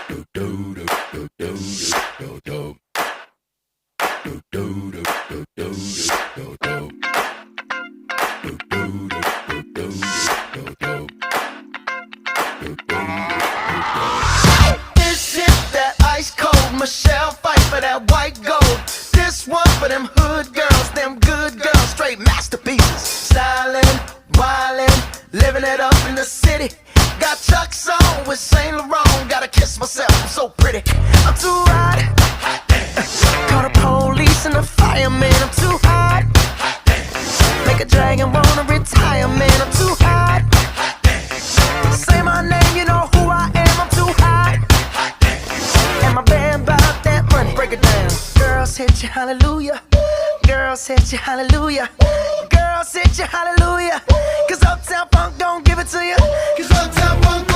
This is that ice cold Michelle fight for that white gold. This one for them hood girls, them good girls, straight masterpieces. Stylin', wildin', living it up in the city. Got Chuck's on with Saint Laurent. Gotta kiss myself, I'm so pretty. I'm too hot. Call the police and the fireman. I'm too hot. Make a dragon wanna retire, man. I'm too hot. Say my name, you know who I am. I'm too hot. And my band bought that money. Break it down. Girls hit you, hallelujah. Girls hit you, hallelujah. Girls hit you, hallelujah. Cause Uptown Funk don't give it to you. Cause Uptown Funk